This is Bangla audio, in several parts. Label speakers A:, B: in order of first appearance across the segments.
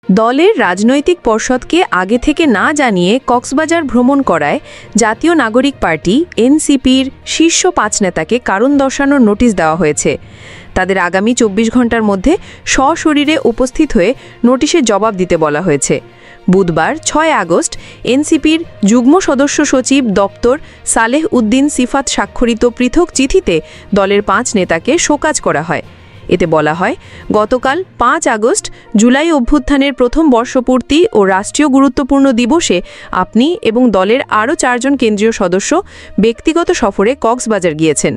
A: দলের রাজনৈতিক পর্ষদকে আগে থেকে না জানিয়ে কক্সবাজার ভ্রমণ করায় জাতীয় নাগরিক পার্টি এনসিপির শীর্ষ ৫ নেতাকে কারণ দর্শানোর নোটিশ দেওয়া হয়েছে। তাদের আগামী ২৪ ঘণ্টার মধ্যে সশরীরে উপস্থিত হয়ে নোটিশের জবাব দিতে বলা হয়েছে। বুধবার ৬ আগস্ট এনসিপির যুগ্ম সদস্য সচিব দপ্তর সালেহ উদ্দিন সিফাত স্বাক্ষরিত পৃথক চিঠিতে দলের ৫ নেতাকে শোকাজ করা হয়। এতে বলা হয়, গতকাল ৫ আগস্ট জুলাই অভ্যুত্থানের প্রথম বর্ষপূর্তি ও রাষ্ট্রীয় গুরুত্বপূর্ণ দিবসে আপনি এবং দলের আরও ৪ জন কেন্দ্রীয় সদস্য ব্যক্তিগত সফরে কক্সবাজার গিয়েছেন।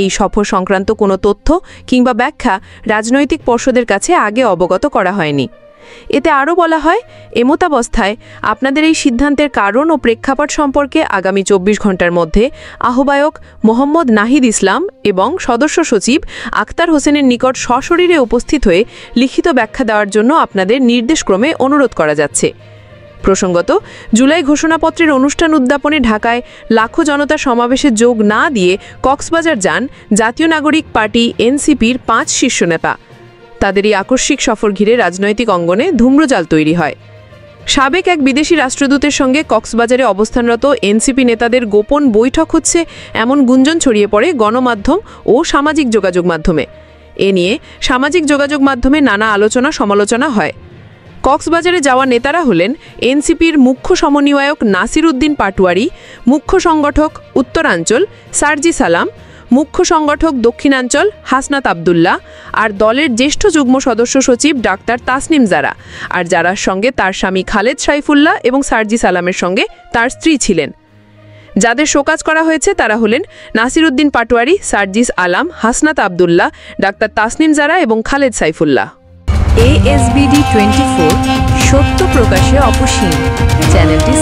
A: এই সফর সংক্রান্ত কোনো তথ্য কিংবা ব্যাখ্যা রাজনৈতিক পর্ষদের কাছে আগে অবগত করা হয়নি। এতে আরও বলা হয়, এমতাবস্থায় আপনাদের এই সিদ্ধান্তের কারণ ও প্রেক্ষাপট সম্পর্কে আগামী ২৪ ঘণ্টার মধ্যে আহ্বায়ক মোহাম্মদ নাহিদ ইসলাম এবং সদস্য সচিব আখতার হোসেনের নিকট সশরীরে উপস্থিত হয়ে লিখিত ব্যাখ্যা দেওয়ার জন্য আপনাদের নির্দেশক্রমে অনুরোধ করা যাচ্ছে। প্রসঙ্গত, জুলাই ঘোষণাপত্রের অনুষ্ঠান উদ্যাপনে ঢাকায় লাখো জনতা সমাবেশে যোগ না দিয়ে কক্সবাজার যান জাতীয় নাগরিক পার্টি এনসিপির ৫ শীর্ষ নেতা। তাদের এই আকস্মিক সফর ঘিরে রাজনৈতিক অঙ্গনে ধূম্রজাল তৈরি হয়। সাবেক এক বিদেশি রাষ্ট্রদূতের সঙ্গে কক্সবাজারে অবস্থানরত এনসিপি নেতাদের গোপন বৈঠক হচ্ছে এমন গুঞ্জন ছড়িয়ে পড়ে গণমাধ্যম ও সামাজিক যোগাযোগ মাধ্যমে। এ নিয়ে সামাজিক যোগাযোগ মাধ্যমে নানা আলোচনা সমালোচনা হয়। কক্সবাজারে যাওয়া নেতারা হলেন এনসিপির মুখ্য সমন্বয়ক নাসির উদ্দিন পাটোয়ারি, মুখ্য সংগঠক উত্তরাঞ্চল সার্জিস আলম, মুখ্য সংগঠক দক্ষিণাঞ্চল হাসনাত আবদুল্লাহ, আর দলের জ্যেষ্ঠ যুগ্ম সদস্য সচিব ডাক্তার তাসনিম জারা, আর যারার সঙ্গে তার স্বামী খালেদ সাইফুল্লাহ এবং সার্জিস আলমের সঙ্গে তার স্ত্রী ছিলেন। যাদের শোকাজ করা হয়েছে তারা হলেন নাসির উদ্দিন পাটোয়ারি, সার্জিস আলম, হাসনাত আবদুল্লাহ, ডাক্তার তাসনিম জারা এবং খালেদ সাইফুল্লাহ। ASBD 24 সত্য প্রকাশে অপসীম চ্যানেলটি